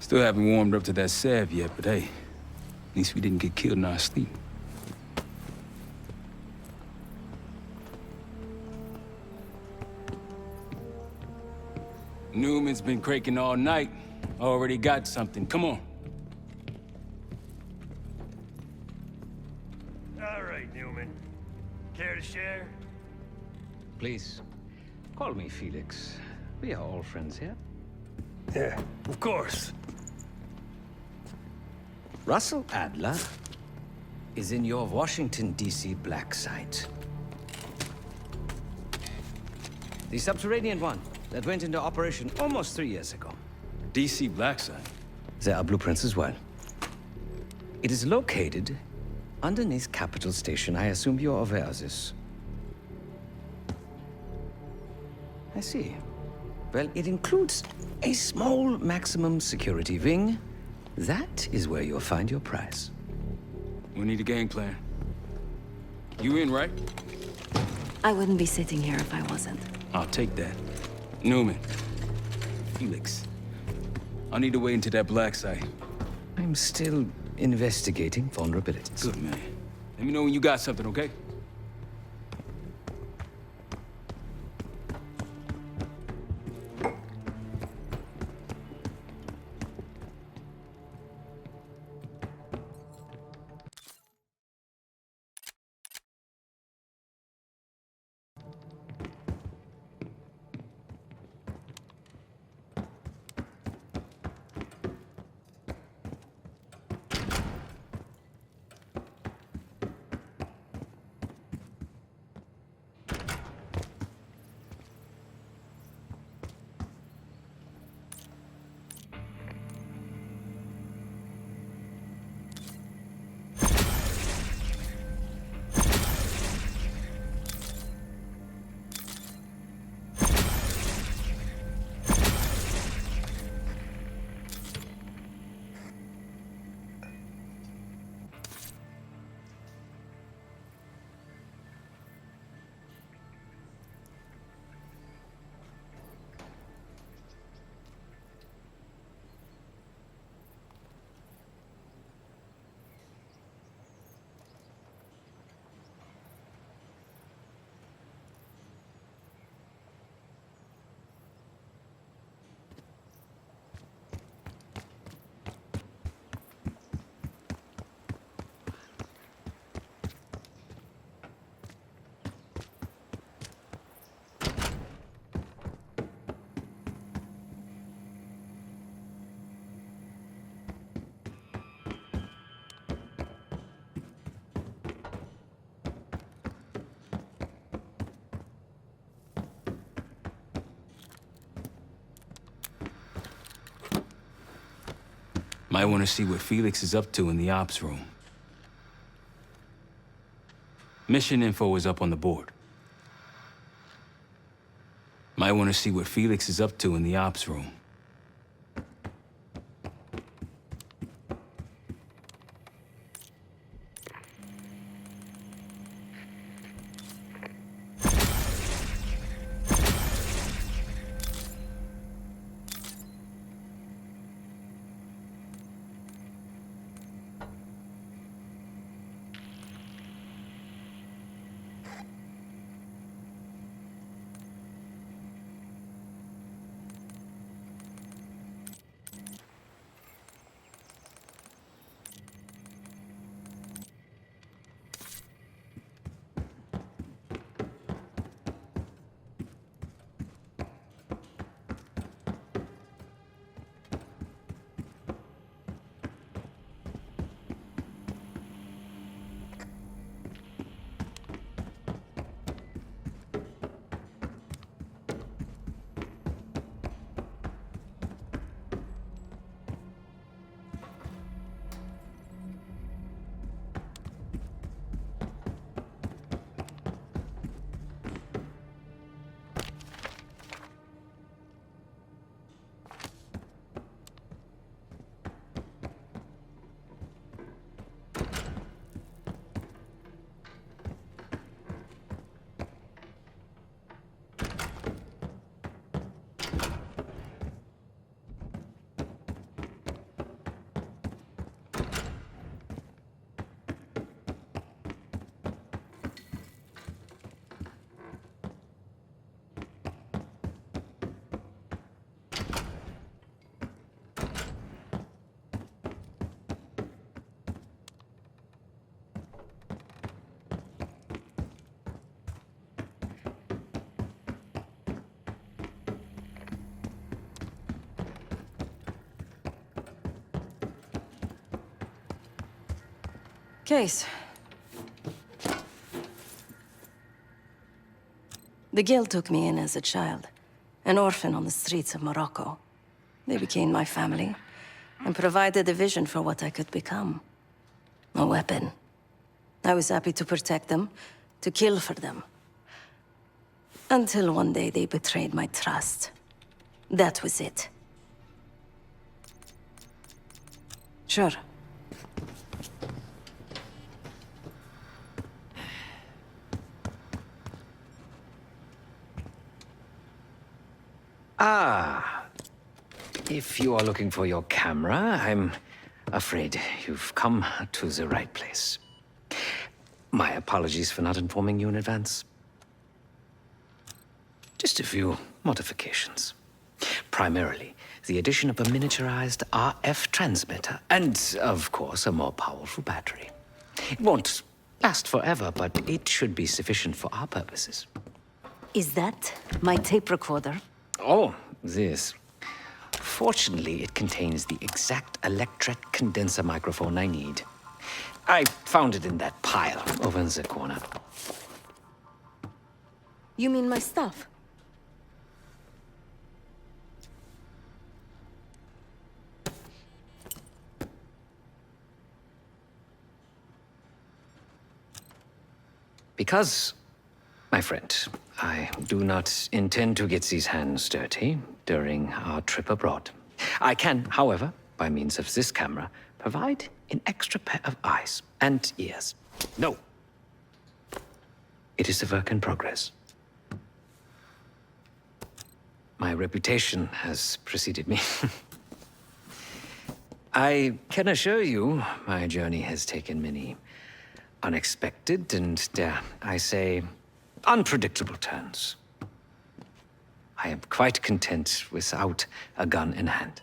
Still haven't warmed up to that salve yet, but hey, at least we didn't get killed in our sleep. Newman's been cranking all night. Already got something. Come on. All right, Newman. Care to share? Please, call me Felix. We are all friends here. Yeah, of course. Russell Adler is in your Washington, D.C. black site. The subterranean one that went into operation almost 3 years ago. DC Blackside. There are blueprints as well. It is located underneath Capitol Station. I assume you're aware of this. I see. Well, it includes a small maximum security wing. That is where you'll find your prize. We need a game plan. You in, right? I wouldn't be sitting here if I wasn't. I'll take that. Newman. Felix. I'll need to wait into that black site. I'm still investigating vulnerabilities. Good, man. Let me know when you got something, okay? Might want to see what Felix is up to in the ops room. Mission info is up on the board. Might want to see what Felix is up to in the ops room. Case. The Guild took me in as a child, an orphan on the streets of Morocco. They became my family, and provided a vision for what I could become. A weapon. I was happy to protect them, to kill for them. Until one day they betrayed my trust. That was it. Sure. Ah. If you are looking for your camera, I'm afraid you've come to the right place. My apologies for not informing you in advance. Just a few modifications. Primarily, the addition of a miniaturized RF transmitter, and, of course, a more powerful battery. It won't last forever, but it should be sufficient for our purposes. Is that my tape recorder? Oh, this. Fortunately, it contains the exact electret condenser microphone I need. I found it in that pile over in the corner. You mean my stuff? Because, my friend, I do not intend to get these hands dirty during our trip abroad. I can, however, by means of this camera, provide an extra pair of eyes and ears. No. It is a work in progress. My reputation has preceded me. I can assure you, my journey has taken many unexpected and, dare I say, unpredictable turns. I am quite content without a gun in hand.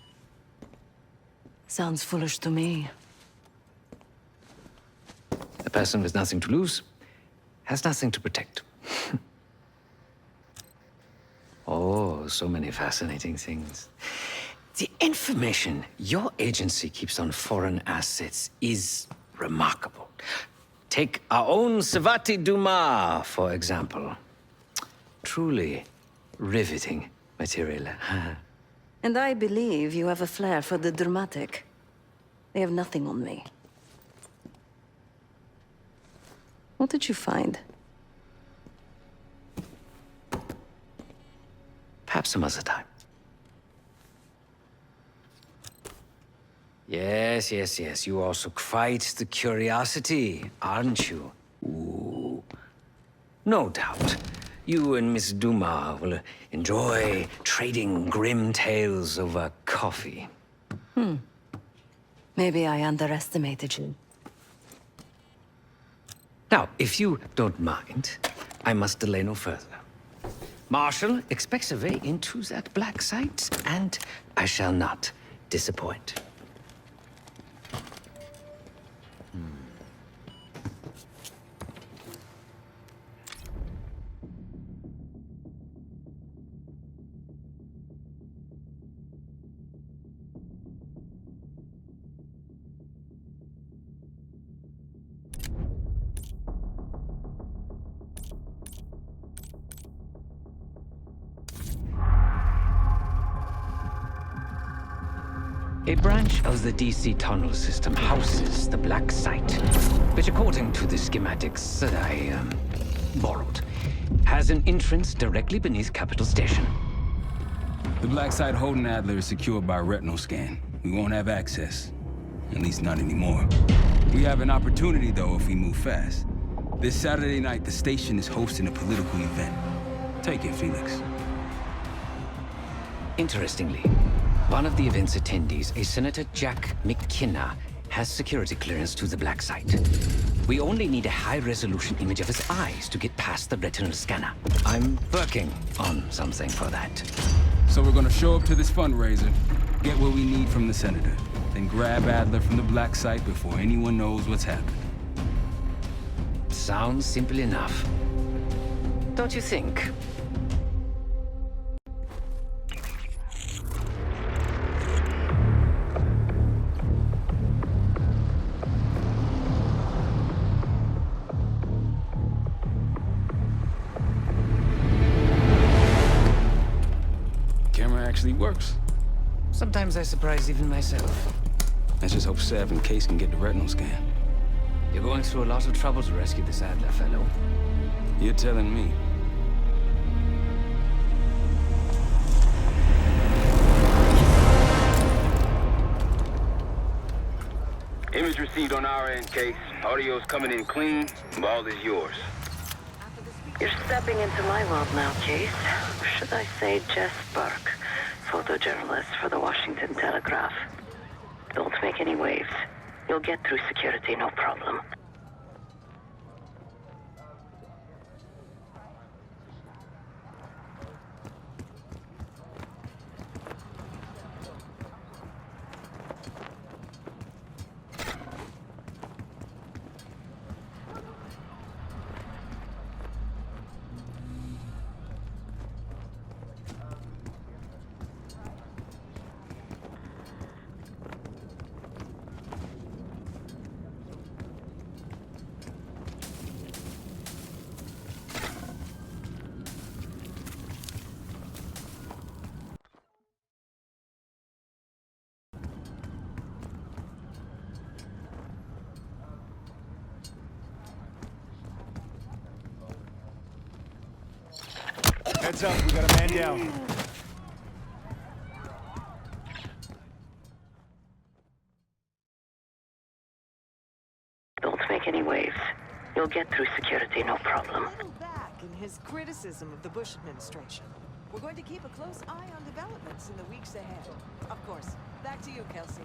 Sounds foolish to me. A person with nothing to lose has nothing to protect. Oh, so many fascinating things. The information your agency keeps on foreign assets is remarkable. Take our own Savati Dumas, for example. Truly riveting material. And I believe you have a flair for the dramatic. They have nothing on me. What did you find? Perhaps some other time. Yes. You are also quite the curiosity, aren't you? Ooh. No doubt. You and Miss Dumas will enjoy trading grim tales over coffee. Maybe I underestimated you. Now, if you don't mind, I must delay no further. Marshall expects a way into that black site, and I shall not disappoint. A branch of the DC tunnel system houses the black site, which, according to the schematics that I borrowed, has an entrance directly beneath Capital Station. The black site holding Adler is secured by retinal scan. We won't have access. At least not anymore. We have an opportunity, though, if we move fast. This Saturday night, the station is hosting a political event. Take it, Felix. Interestingly, one of the event's attendees, a Senator Jack McKenna, has security clearance to the black site. We only need a high-resolution image of his eyes to get past the retinal scanner. I'm working on something for that. So we're gonna show up to this fundraiser, get what we need from the senator, then grab Adler from the black site before anyone knows what's happened. Sounds simple enough. Don't you think? actually works. Sometimes I surprise even myself. Let's just hope Sev and Case can get the retinal scan. You're going through a lot of trouble to rescue this Adler fellow. You're telling me. Image received on our end, Case. Audio's coming in clean. Ball is yours. You're stepping into my world now, Case. Or should I say Jess Burke, photojournalist for the Washington Telegraph. Don't make any waves. You'll get through security, no problem. Heads up, we got a man down. Don't make any waves. You'll get through security, no problem. Back in his criticism of the Bush administration. We're going to keep a close eye on developments in the weeks ahead. Of course. Back to you, Kelsey.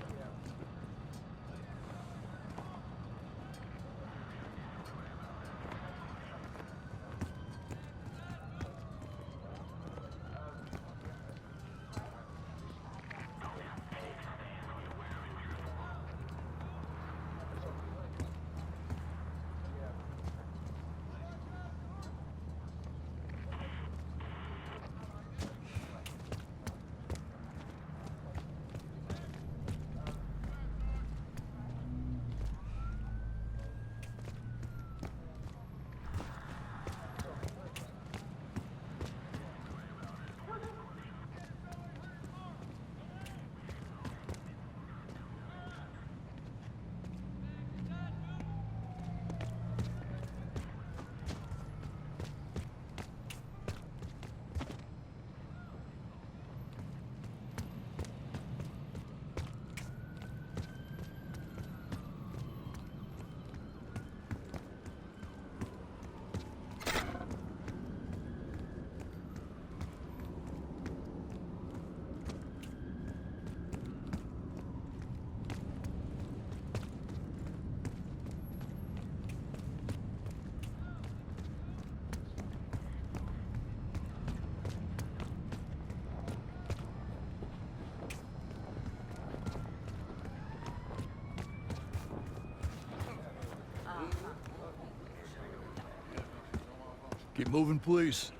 Keep moving, please.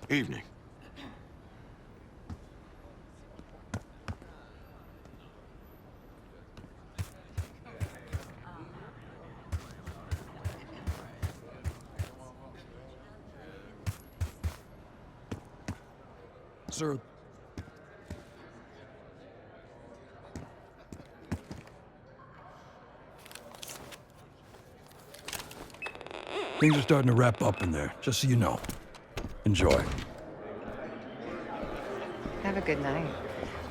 Evening. Sir. Things are starting to wrap up in there, just so you know. Enjoy. Have a good night.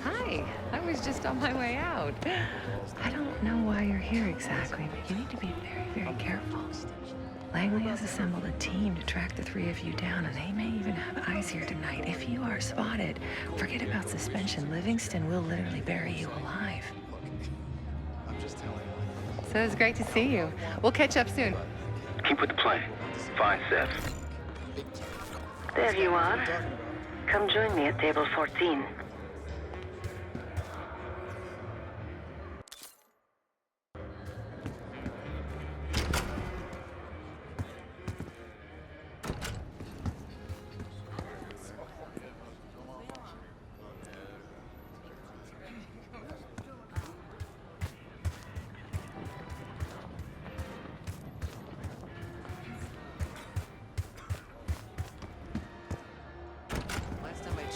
Hi, I was just on my way out. I don't know why you're here exactly, but you need to be very, very careful. Langley has assembled a team to track the three of you down, and they may even have eyes here tonight. If you are spotted, forget about suspension. Livingston will literally bury you alive. So it's great to see you. We'll catch up soon. Keep with the plan. Find Sev. There you are. Come join me at table 14.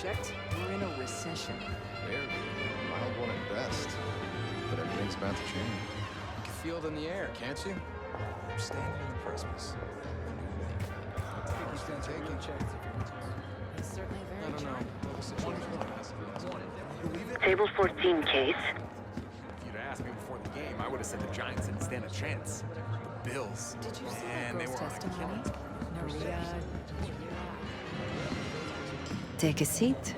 checked, we're in a recession. Barely. Mild one at best. But everything's about to change. You can feel it in the air, can't you? I'm standing in the precipice. He's certainly very charming. Table 14 case. If you'd asked me before the game, I would have said the Giants didn't stand a chance. The Bills, Did you see man, that they girl's were testimony? Maria. Take a seat.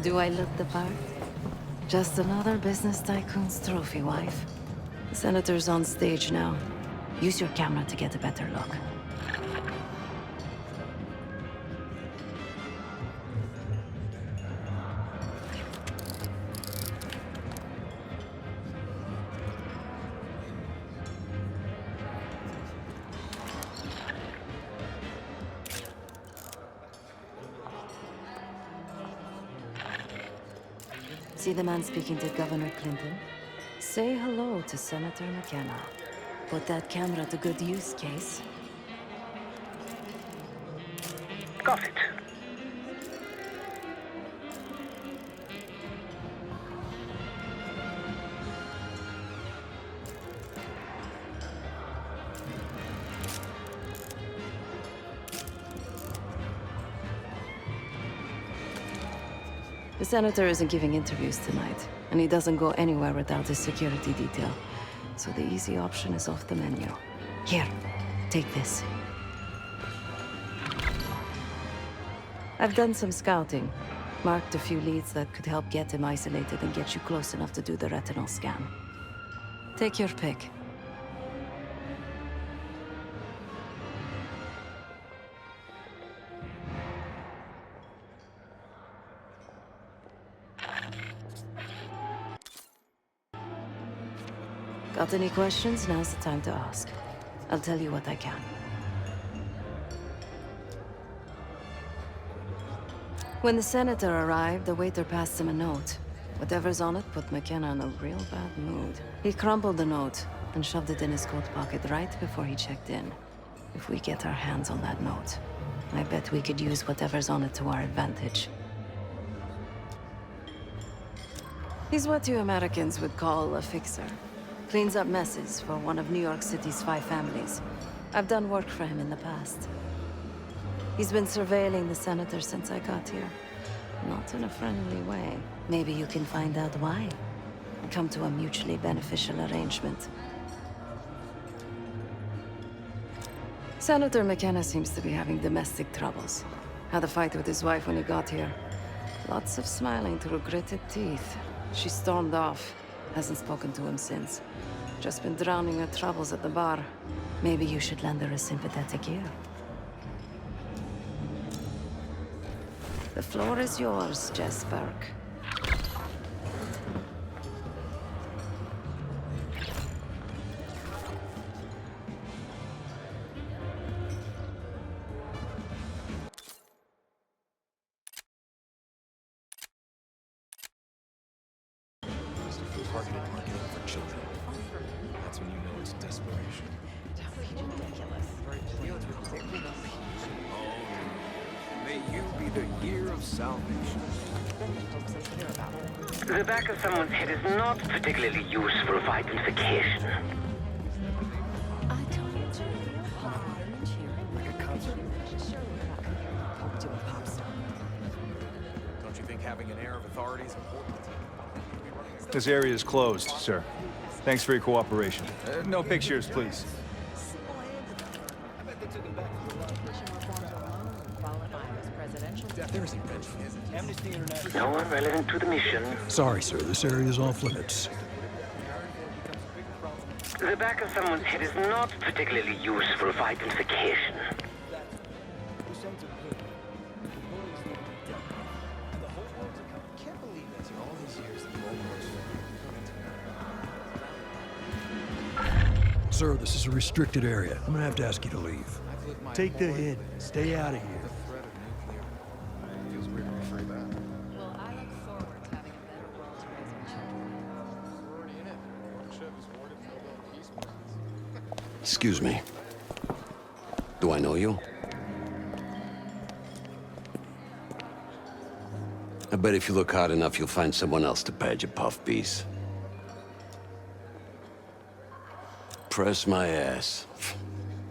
Do I look the part? Just another business tycoon's trophy wife. The senator's on stage now. Use your camera to get a better look. See the man speaking to Governor Clinton? Say hello to Senator McKenna. Put that camera to good use, Case. Got it. The senator isn't giving interviews tonight, and he doesn't go anywhere without his security detail. So the easy option is off the menu. Here, take this. I've done some scouting. Marked a few leads that could help get him isolated and get you close enough to do the retinal scan. Take your pick. Got any questions? Now's the time to ask. I'll tell you what I can. When the senator arrived, the waiter passed him a note. Whatever's on it put McKenna in a real bad mood. He crumpled the note and shoved it in his coat pocket right before he checked in. If we get our hands on that note, I bet we could use whatever's on it to our advantage. He's what you Americans would call a fixer. Cleans up messes for one of New York City's 5 families. I've done work for him in the past. He's been surveilling the senator since I got here. Not in a friendly way. Maybe you can find out why. And come to a mutually beneficial arrangement. Senator McKenna seems to be having domestic troubles. Had a fight with his wife when he got here. Lots of smiling through gritted teeth. She stormed off. Hasn't spoken to him since. Just been drowning her troubles at the bar. Maybe you should lend her a sympathetic ear. The floor is yours, Jess Burke. targeted marketing for children. That's when you know it's desperation. Don't be ridiculous. May you be the year of salvation. The back of someone's head is not particularly used for identification. I told you. Like a concert. Sure, we're not gonna talk to a pop star. Don't you think having an air of authority is important? This area is closed, sir. Thanks for your cooperation. No pictures, please. No one relevant to the mission. Sorry, sir. This area is off limits. The back of someone's head is not particularly used for identification. Sir, this is a restricted area. I'm gonna have to ask you to leave. Take the hit. Stay out of here. Well, I look forward to having a better world to raise our children. Excuse me. Do I know you? bet if you look hard enough, you'll find someone else to pad your puff piece. Press my ass.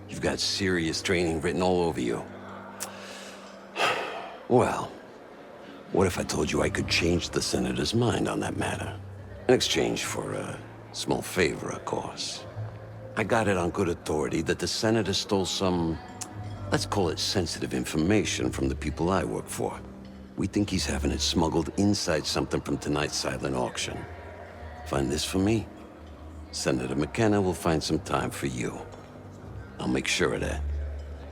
You've got serious training written all over you. Well, what if I told you I could change the Senator's mind on that matter? In exchange for a small favor, of course. I got it on good authority that the Senator stole some, let's call it sensitive information from the people I work for. We think he's having it smuggled inside something from tonight's silent auction. Find this for me? Senator McKenna will find some time for you. I'll make sure of that.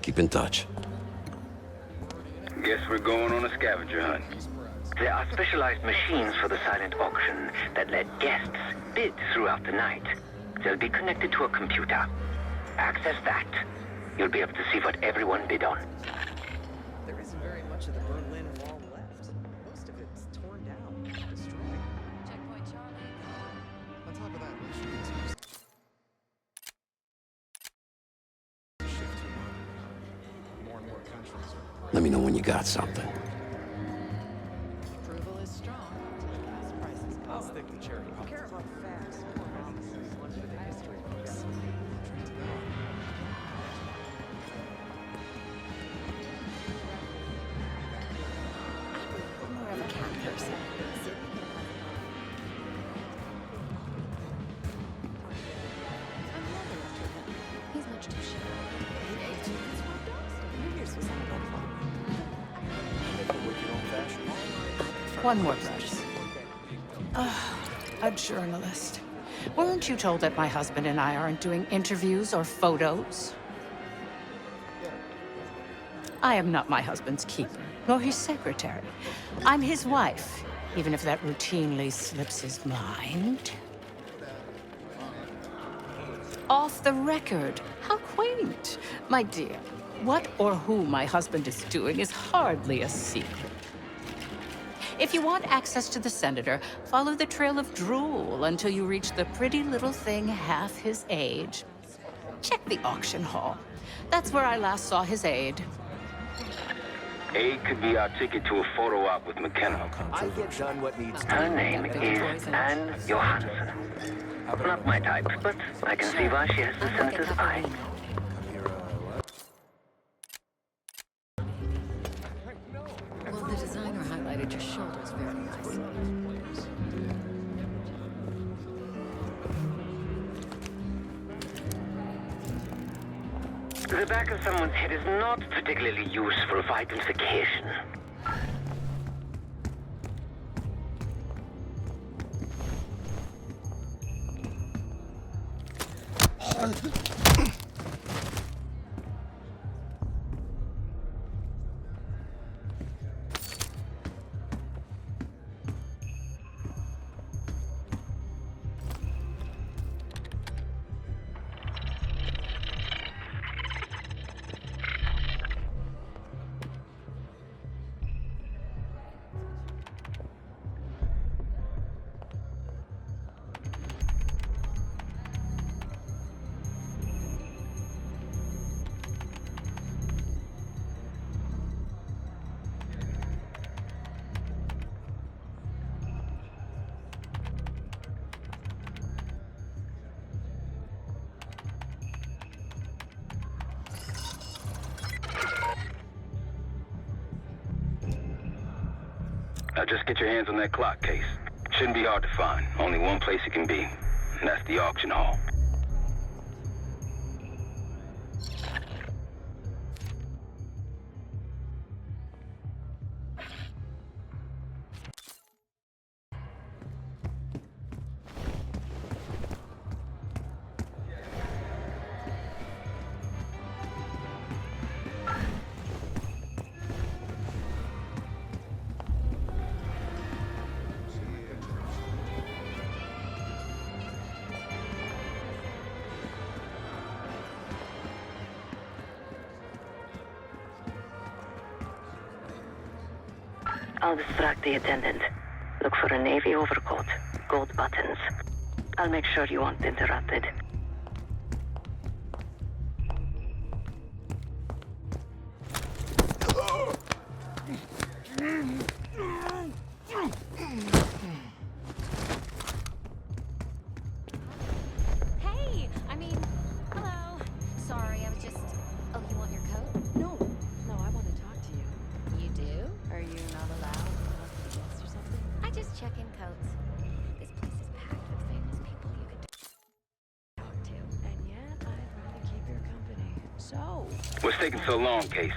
Keep in touch. Guess we're going on a scavenger hunt. There are specialized machines for the silent auction that let guests bid throughout the night. They'll be connected to a computer. Access that. You'll be able to see what everyone bid on. There isn't very much of the Berlin Wall left. Most of it's torn down, destroyed. Checkpoint Charlie. On top of that, we should continue shift to more and more countries. Let me know when you got something. Approval is strong. Gas prices go I'll up. stick to cherry If you pop. care about facts, one for the history books. I'm more of a cat person. He's much too shy. New Year's was on that fun. One more brush. A journalist. Weren't you told that my husband and I aren't doing interviews or photos? I am not my husband's keeper, nor his secretary. I'm his wife, even if that routinely slips his mind. Off the record. How quaint. My dear, what or who my husband is doing is hardly a secret. If you want access to the Senator, follow the trail of drool until you reach the pretty little thing half his age. Check the auction hall. That's where I last saw his aide. Aid could be our ticket to a photo op with McKenna. I get done what needs Her name is Anne Johansson. Not my type, but I can see why she has the Senator's eye. Well, the designer highlighted your shoulders very nicely. The back of someone's head is not particularly useful for identification. Now just get your hands on that clock case. Shouldn't be hard to find. Only one place it can be, and that's the auction hall. I'll distract the attendant. Look for a navy overcoat, gold buttons. I'll make sure you aren't interrupted. So, What's taking so long, Case?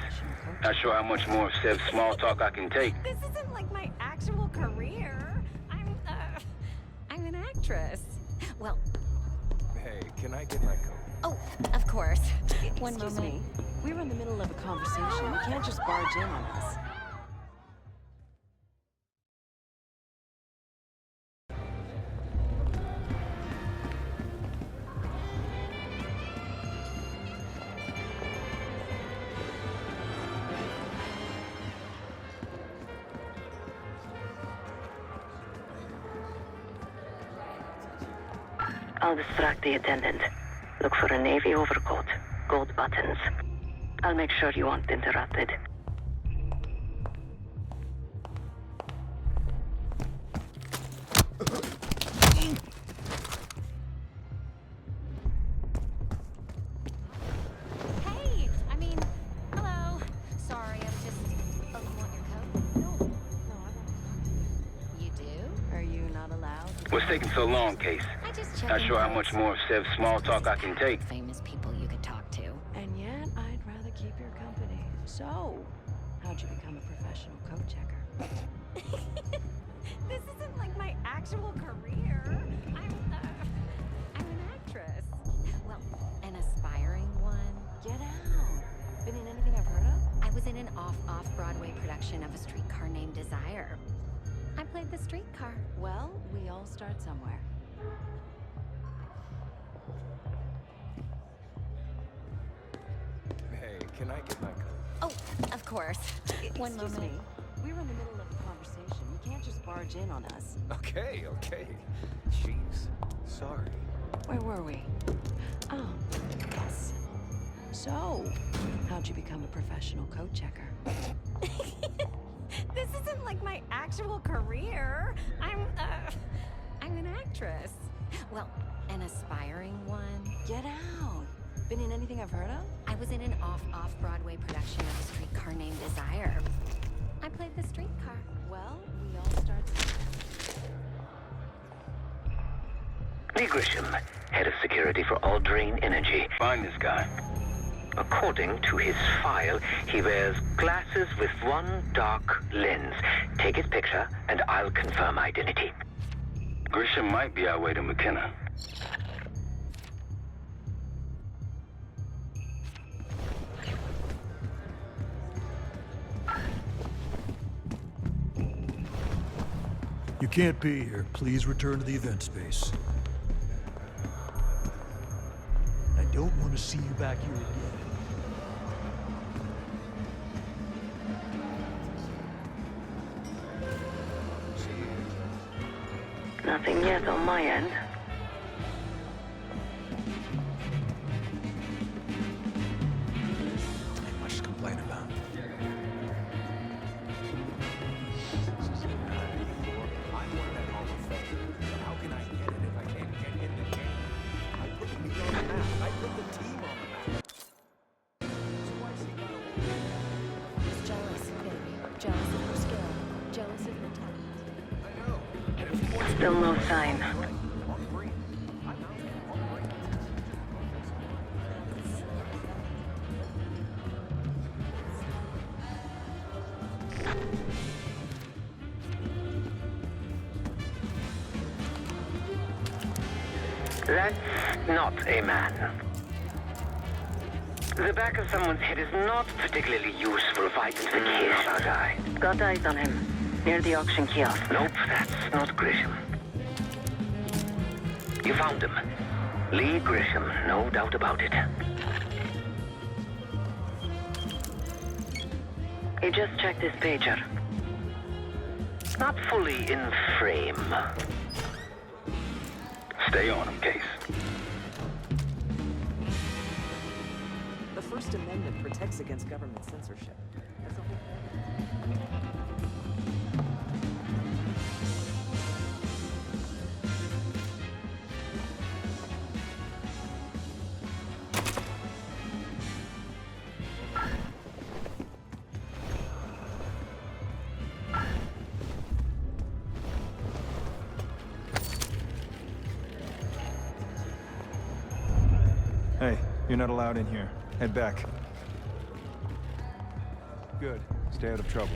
Not sure how much more of Sev's small talk I can take. this isn't like my actual career. I'm an actress. Well, Hey, can I get my coat? oh, of course. One Excuse moment. me. We were in the middle of a conversation. You can't just barge in on us. I'll distract the attendant. Look for a navy overcoat, gold buttons. I'll make sure you aren't interrupted. Hey! I mean, hello. Sorry, I'm just... Oh, you want your coat? No, I want to. You do? Are you not allowed? What's taking so long, Case? I just Not sure how much more of Sev's small talk I can take. Famous people you could talk to. And yet, I'd rather keep your company. So, how'd you become a professional coat checker? This isn't like my actual career. I'm an actress. Well, an aspiring one. Get out. Been in anything I've heard of? I was in an off-Broadway production of A Streetcar Named Desire. I played the streetcar. Well, we all start somewhere. Hey, can I get my coat? Oh, of course. One Excuse moment. me. We were in the middle of a conversation. You can't just barge in on us. Okay, okay. Jeez. Sorry. Where were we? Oh, yes. So, how'd you become a professional coat checker? This isn't like my actual career. I'm an actress. Well, an aspiring one. Get out. Been in anything I've heard of? I was in an off-Broadway production of A Streetcar Named Desire. I played the streetcar. Well, we all start somewhere. Lee Grisham, head of security for Aldrain Energy. Find this guy. According to his file, he wears glasses with one dark lens. Take his picture, and I'll confirm identity. Grisham might be our way to McKenna. You can't be here. Please return to the event space. I don't want to see you back here again. Nothing yet on my end. Ain't much to complain about. How can I get it if I can't get in the game? I put me on the map. I put the team on the map. So why is he got away? He's jealous, baby. Jealous of her skill. Jealous of her talent. I know. And if he wants Still no sign. on green. I'm out on green. That's not a man. The back of someone's head is not particularly useful right into the case, our guy. Got eyes on him. Near the auction kiosk. Nope, that's not Grisham. You found him. Lee Grisham, no doubt about it. He just checked his pager. Not fully in frame. Stay on him, Case. The First Amendment protects against government censorship. That's the whole point. Hey, you're not allowed in here. Head back. Good. Stay out of trouble.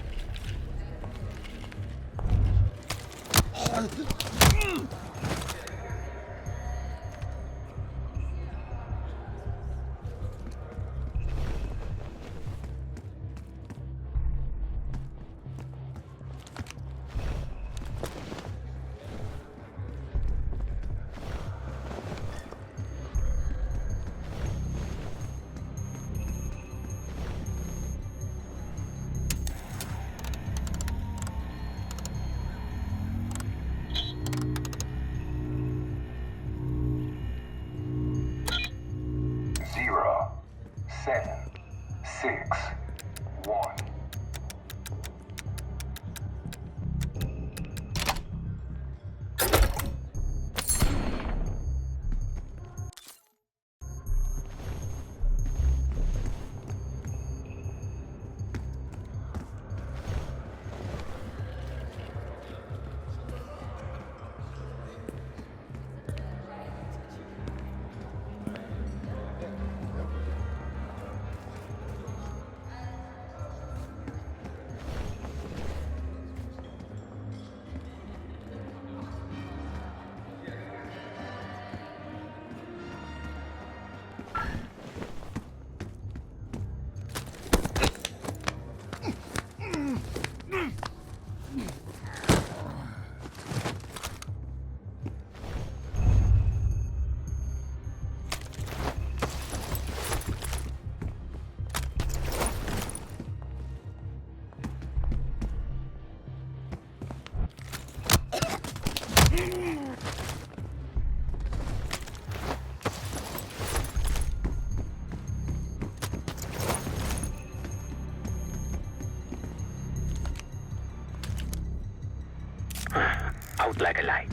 Out like a light.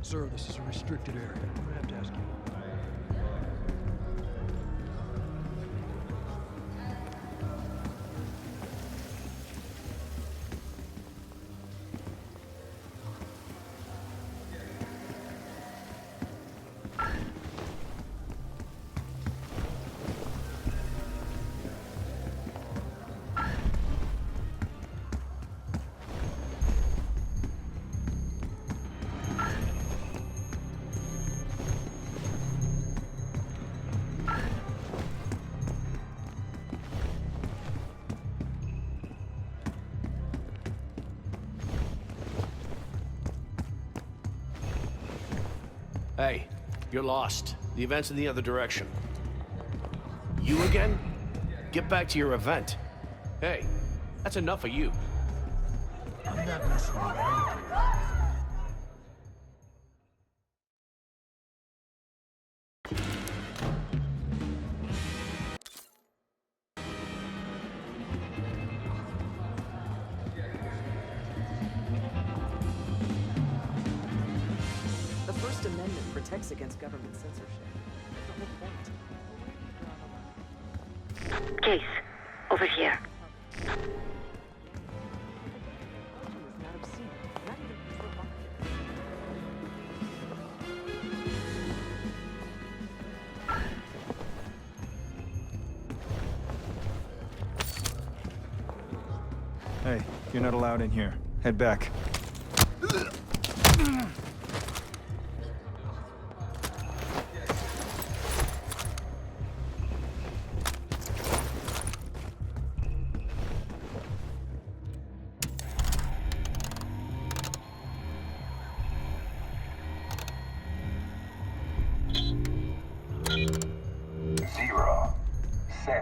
Sir, this is a restricted area. I'm gonna have to ask you. Hey, you're lost. The event's in the other direction. You again? Get back to your event. Hey, that's enough of you. I'm not messing around. The First Amendment protects against government censorship. That's the whole point. Case, over here. Hey, you're not allowed in here. Head back.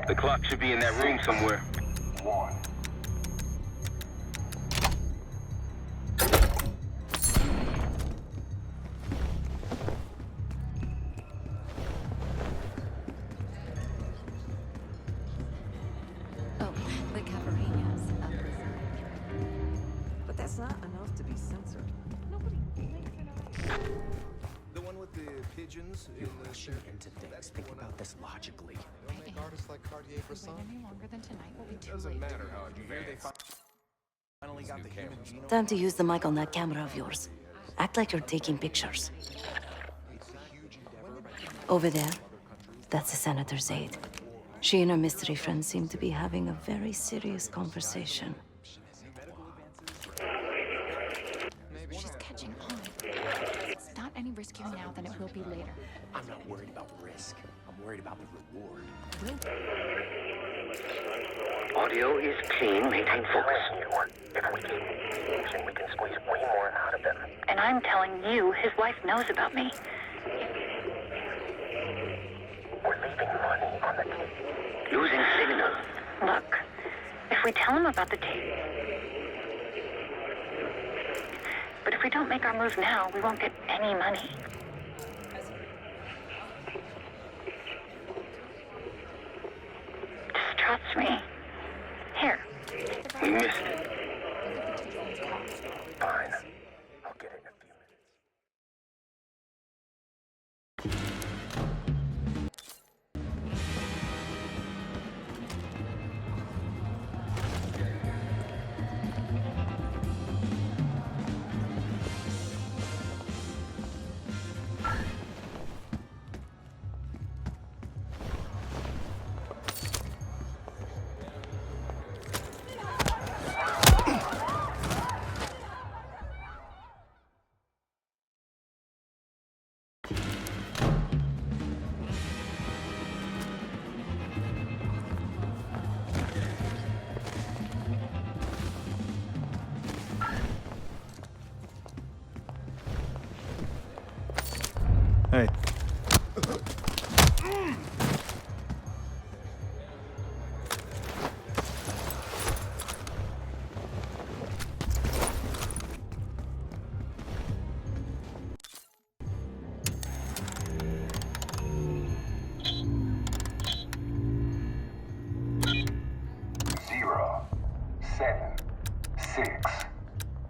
The clock should be in that room somewhere. 1. Oh, the Cavarinas. But that's not enough to be censored. Nobody makes it. The one with the pigeons in the Rushing into things. Think about this logically. They don't make artists like Cartier-Bresson. Any longer than tonight will be It too doesn't late. matter how advanced. Finally got the human genome. Time to use the mic on that camera of yours. Act like you're taking pictures. Over there, that's the senator's aide. She and her mystery friend seem to be having a very serious conversation. She's catching on. It's not any riskier now than it will be later. I'm not worried about risk. I'm worried about the reward. Audio is clean. Maintain focus. If we keep engaging, we can squeeze way more out of them. And I'm telling you, his wife knows about me. We're leaving money on the tape. Losing signal. Look, if we tell him about the tape... But if we don't make our move now, we won't get any money. Just trust me. Here. We missed it. Fine. I'll get it in a few minutes. Hey. Zero, 7, 6,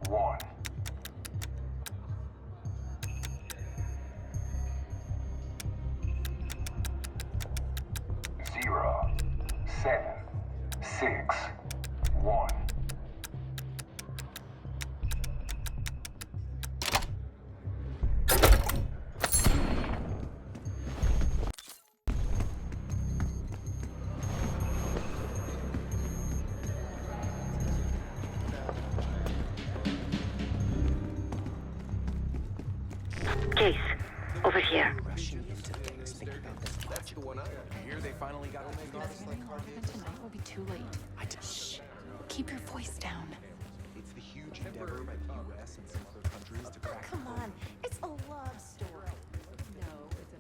1. Zero, 7, 6, 1. Case, over here. Rushing into things. Think about this That's the one I hear. They finally got to make artists like Any longer than Cartier-Bresson. tonight will be too late. I just... Shh. Keep your voice down. It's the huge endeavor by the U.S. and some other countries to crack. Come on, it's a love story. No, it's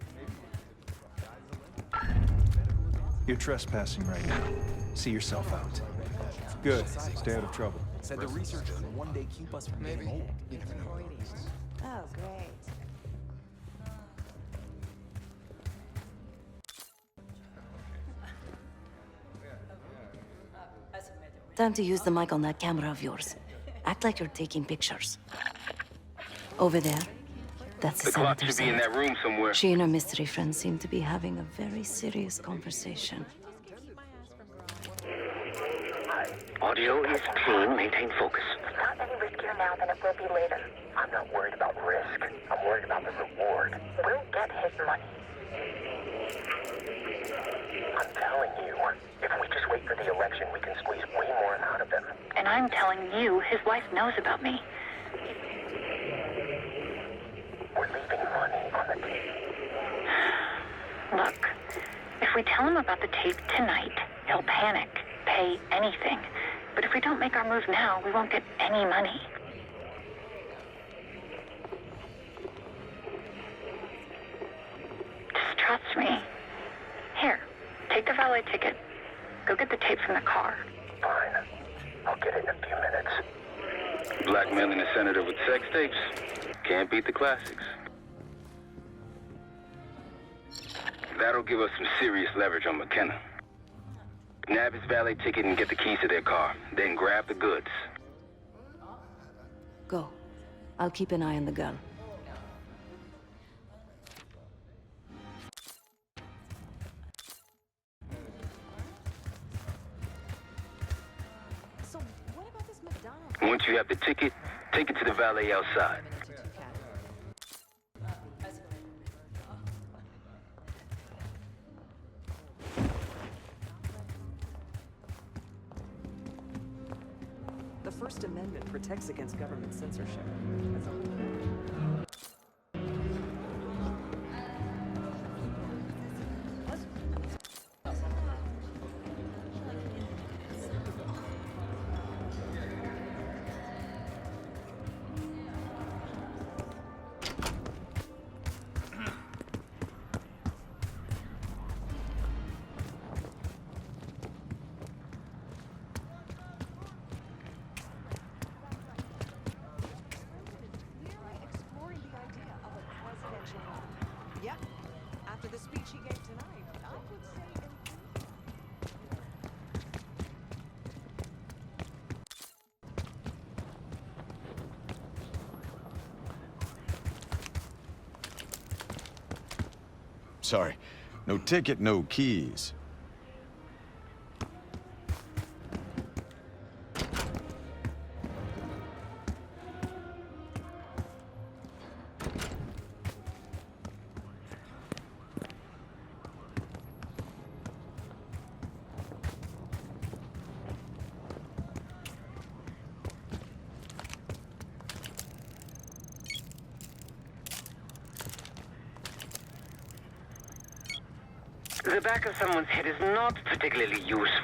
a You're trespassing right now. See yourself out. Good. Stay out of trouble. Said the researchers will one day keep us from getting old. Oh, great. Time to use the mic on that camera of yours. Act like you're taking pictures. Over there, that's the The clock senator's should be in aide. that room somewhere. She and her mystery friend seem to be having a very serious conversation. Audio is clean. Maintain focus. It's not any riskier now than it will be later. I'm not worried about risk. I'm worried about the reward. We'll get his money. I'm telling you, if we just wait for the election, we can squeeze way more out of them. And I'm telling you, his wife knows about me. We're leaving money on the tape. Look, if we tell him about the tape tonight, he'll panic, pay anything. But if we don't make our move now, we won't get any money. Just trust me. Here, take the valet ticket. Look at the tape from the car. Fine. I'll get it in a few minutes. Blackmailing the senator with sex tapes. Can't beat the classics. That'll give us some serious leverage on McKenna. Nab his valet ticket and get the keys to their car. Then grab the goods. Go. I'll keep an eye on the gun. So, what about this McDonald's? Once you have the ticket, take it to the valet outside. The First Amendment protects against government censorship. Yep. After the speech he gave tonight, I would say... Sorry. No ticket, no keys. The back of someone's head is not particularly useful.